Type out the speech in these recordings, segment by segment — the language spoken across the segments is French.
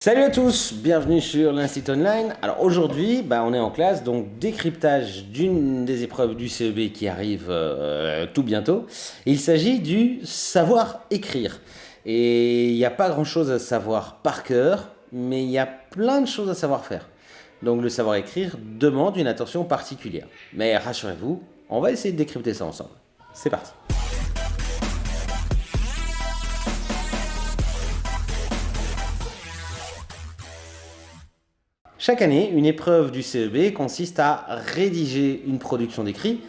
Salut à tous, bienvenue sur l'Institut Online. Alors aujourd'hui, on est en classe, donc décryptage d'une des épreuves du CEB qui arrive tout bientôt. Il s'agit du savoir écrire. Et il n'y a pas grand-chose à savoir par cœur, mais il y a plein de choses à savoir faire. Donc le savoir écrire demande une attention particulière. Mais rassurez-vous, on va essayer de décrypter ça ensemble. C'est parti. Chaque année, une épreuve du CEB consiste à rédiger une production d'écrit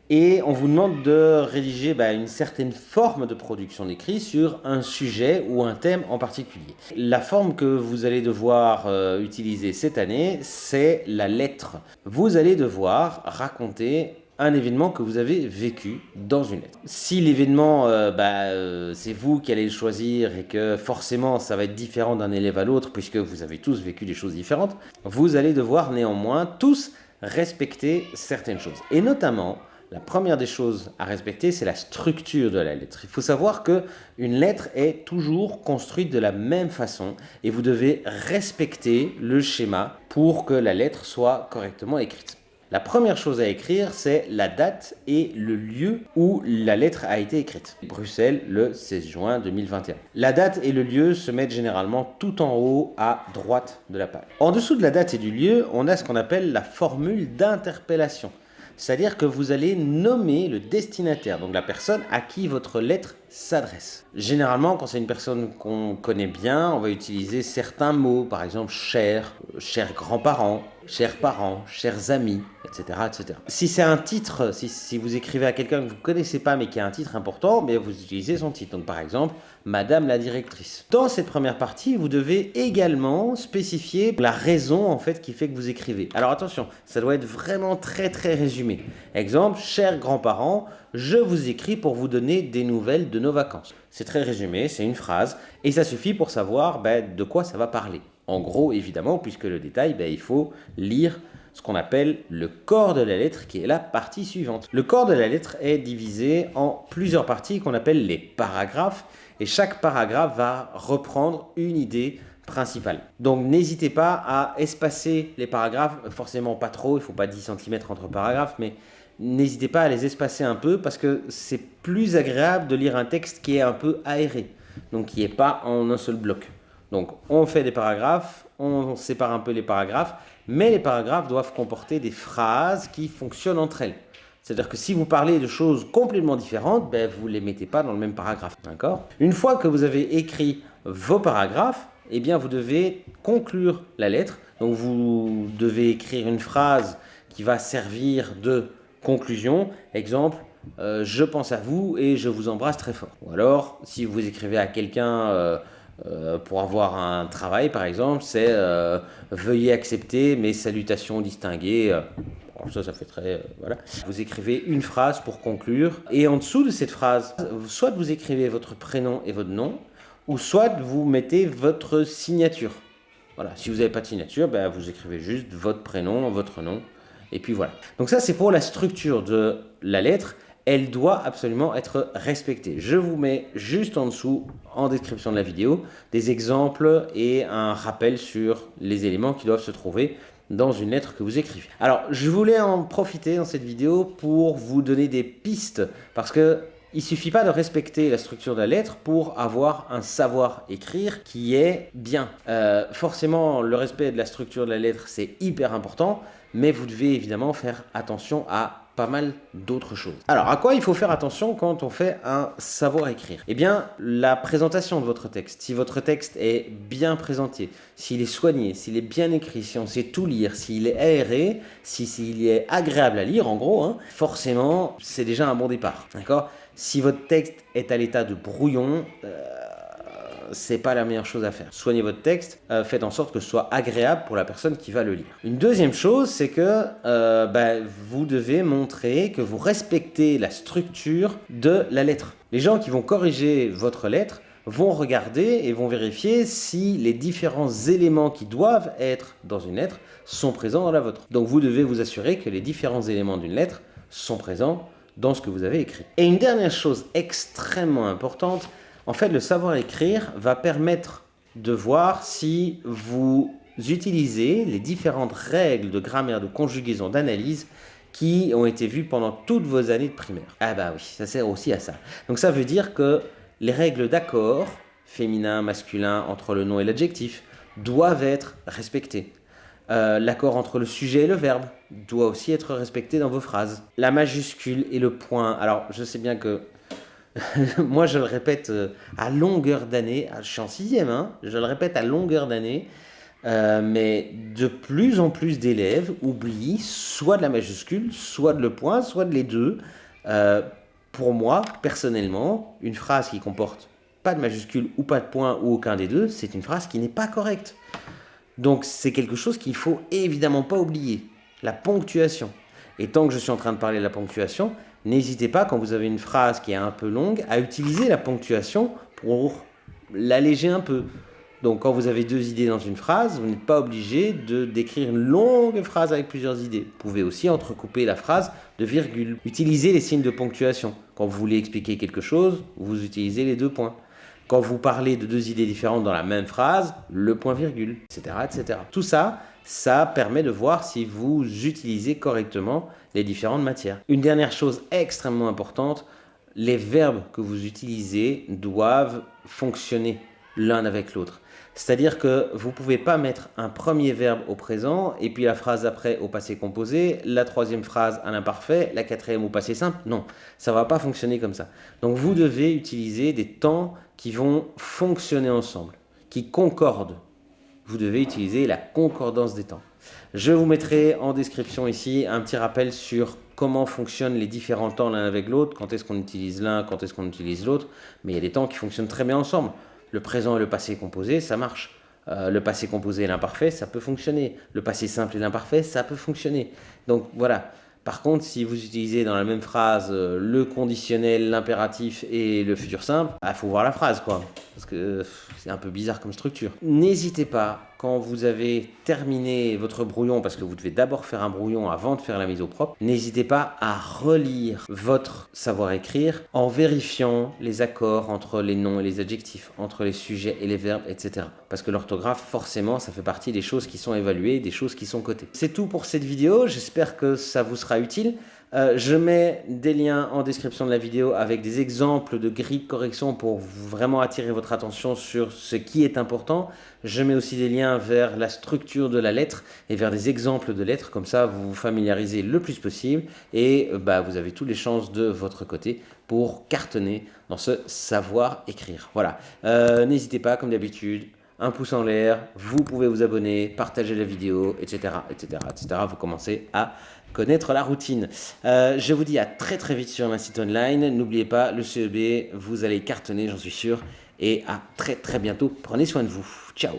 et on vous demande de rédiger une certaine forme de production d'écrit sur un sujet ou un thème en particulier. La forme que vous allez devoir utiliser cette année, c'est la lettre. Vous allez devoir raconter un événement que vous avez vécu dans une lettre. Si l'événement, c'est vous qui allez le choisir et que forcément ça va être différent d'un élève à l'autre puisque vous avez tous vécu des choses différentes, vous allez devoir néanmoins tous respecter certaines choses. Et notamment, la première des choses à respecter, c'est la structure de la lettre. Il faut savoir qu'une lettre est toujours construite de la même façon et vous devez respecter le schéma pour que la lettre soit correctement écrite. La première chose à écrire, c'est la date et le lieu où la lettre a été écrite. Bruxelles, le 16 juin 2021. La date et le lieu se mettent généralement tout en haut à droite de la page. En dessous de la date et du lieu, on a ce qu'on appelle la formule d'interpellation. C'est-à-dire que vous allez nommer le destinataire, donc la personne à qui votre lettre s'adresse. Généralement, quand c'est une personne qu'on connaît bien, on va utiliser certains mots, par exemple cher, chers grands-parents, chers parents, chers amis, etc. etc. Si c'est un titre, si vous écrivez à quelqu'un que vous ne connaissez pas mais qui a un titre important, vous utilisez son titre. Donc par exemple, Madame la directrice. Dans cette première partie, vous devez également spécifier la raison qui fait que vous écrivez. Alors attention, ça doit être vraiment très résumé. Exemple, chers grands-parents, je vous écris pour vous donner des nouvelles de nos vacances. C'est très résumé, c'est une phrase, et ça suffit pour savoir de quoi ça va parler. En gros, évidemment, puisque le détail, il faut lire ce qu'on appelle le corps de la lettre, qui est la partie suivante. Le corps de la lettre est divisé en plusieurs parties qu'on appelle les paragraphes, et chaque paragraphe va reprendre une idée principale. Donc n'hésitez pas à espacer les paragraphes, forcément pas trop, il ne faut pas 10 cm entre paragraphes, mais n'hésitez pas à les espacer un peu parce que c'est plus agréable de lire un texte qui est un peu aéré, donc qui n'est pas en un seul bloc. Donc on fait des paragraphes, on sépare un peu les paragraphes, mais les paragraphes doivent comporter des phrases qui fonctionnent entre elles. C'est-à-dire que si vous parlez de choses complètement différentes, vous ne les mettez pas dans le même paragraphe. D'accord ? Une fois que vous avez écrit vos paragraphes, vous devez conclure la lettre. Donc vous devez écrire une phrase qui va servir de conclusion. Exemple, je pense à vous et je vous embrasse très fort. Ou alors, si vous écrivez à quelqu'un pour avoir un travail, par exemple, c'est veuillez accepter mes salutations distinguées. Ça fait très... voilà. Vous écrivez une phrase pour conclure. Et en dessous de cette phrase, soit vous écrivez votre prénom et votre nom, ou soit vous mettez votre signature. Voilà. Si vous n'avez pas de signature, vous écrivez juste votre prénom, votre nom. Et puis voilà. Donc ça, c'est pour la structure de la lettre. Elle doit absolument être respectée. Je vous mets juste en dessous, en description de la vidéo, des exemples et un rappel sur les éléments qui doivent se trouver dans une lettre que vous écrivez. Alors, je voulais en profiter dans cette vidéo pour vous donner des pistes, parce que il ne suffit pas de respecter la structure de la lettre pour avoir un savoir écrire qui est bien. Forcément, le respect de la structure de la lettre, c'est hyper important, mais vous devez évidemment faire attention à pas mal d'autres choses. Alors, à quoi il faut faire attention quand on fait un savoir écrire ? La présentation de votre texte. Si votre texte est bien présenté, s'il est soigné, s'il est bien écrit, si on sait tout lire, s'il est aéré, s'il est agréable à lire, en gros, forcément, c'est déjà un bon départ. D'accord ? Si votre texte est à l'état de brouillon, c'est pas la meilleure chose à faire. Soignez votre texte, faites en sorte que ce soit agréable pour la personne qui va le lire. Une deuxième chose, c'est que vous devez montrer que vous respectez la structure de la lettre. Les gens qui vont corriger votre lettre vont regarder et vont vérifier si les différents éléments qui doivent être dans une lettre sont présents dans la vôtre. Donc vous devez vous assurer que les différents éléments d'une lettre sont présents dans ce que vous avez écrit. Et une dernière chose extrêmement importante, le savoir écrire va permettre de voir si vous utilisez les différentes règles de grammaire, de conjugaison, d'analyse qui ont été vues pendant toutes vos années de primaire. Ah bah oui, ça sert aussi à ça. Donc ça veut dire que les règles d'accord, féminin, masculin, entre le nom et l'adjectif, doivent être respectées. L'accord entre le sujet et le verbe doit aussi être respecté dans vos phrases. La majuscule et le point. Alors, je sais bien que moi, je le répète à longueur d'année. Je suis en sixième, hein, je le répète à longueur d'année. Mais de plus en plus d'élèves oublient soit de la majuscule, soit de le point, soit de les deux. Pour moi, personnellement, une phrase qui comporte pas de majuscule ou pas de point ou aucun des deux, c'est une phrase qui n'est pas correcte. Donc c'est quelque chose qu'il ne faut évidemment pas oublier, la ponctuation. Et tant que je suis en train de parler de la ponctuation, n'hésitez pas, quand vous avez une phrase qui est un peu longue, à utiliser la ponctuation pour l'alléger un peu. Donc quand vous avez deux idées dans une phrase, vous n'êtes pas obligé de d'écrire une longue phrase avec plusieurs idées. Vous pouvez aussi entrecouper la phrase de virgule. Utilisez les signes de ponctuation. Quand vous voulez expliquer quelque chose, vous utilisez les deux points. Quand vous parlez de deux idées différentes dans la même phrase, le point-virgule, etc., etc. Tout ça, ça permet de voir si vous utilisez correctement les différentes matières. Une dernière chose extrêmement importante, les verbes que vous utilisez doivent fonctionner l'un avec l'autre. C'est-à-dire que vous ne pouvez pas mettre un premier verbe au présent et puis la phrase d'après au passé composé, la troisième phrase à l'imparfait, la quatrième au passé simple. Non, ça ne va pas fonctionner comme ça. Donc vous devez utiliser des temps qui vont fonctionner ensemble, qui concordent. Vous devez utiliser la concordance des temps. Je vous mettrai en description ici un petit rappel sur comment fonctionnent les différents temps l'un avec l'autre, quand est-ce qu'on utilise l'un, quand est-ce qu'on utilise l'autre, mais il y a des temps qui fonctionnent très bien ensemble. Le présent et le passé composé, ça marche. Le passé composé et l'imparfait, ça peut fonctionner. Le passé simple et l'imparfait, ça peut fonctionner. Donc voilà. Par contre, si vous utilisez dans la même phrase le conditionnel, l'impératif et le futur simple, il faut voir la phrase, quoi. Parce que c'est un peu bizarre comme structure. N'hésitez pas, quand vous avez terminé votre brouillon, parce que vous devez d'abord faire un brouillon avant de faire la mise au propre, n'hésitez pas à relire votre savoir-écrire en vérifiant les accords entre les noms et les adjectifs, entre les sujets et les verbes, etc. Parce que l'orthographe, forcément, ça fait partie des choses qui sont évaluées, des choses qui sont cotées. C'est tout pour cette vidéo, j'espère que ça vous sera utile. Je mets des liens en description de la vidéo avec des exemples de grilles de correction pour vraiment attirer votre attention sur ce qui est important. Je mets aussi des liens vers la structure de la lettre et vers des exemples de lettres. Comme ça, vous vous familiarisez le plus possible et vous avez toutes les chances de votre côté pour cartonner dans ce savoir-écrire. Voilà. N'hésitez pas, comme d'habitude, un pouce en l'air, vous pouvez vous abonner, partager la vidéo, etc., etc., etc. Vous commencez à connaître la routine. Je vous dis à très très vite sur un site online. N'oubliez pas, le CEB, vous allez cartonner, j'en suis sûr. Et à très très bientôt. Prenez soin de vous. Ciao.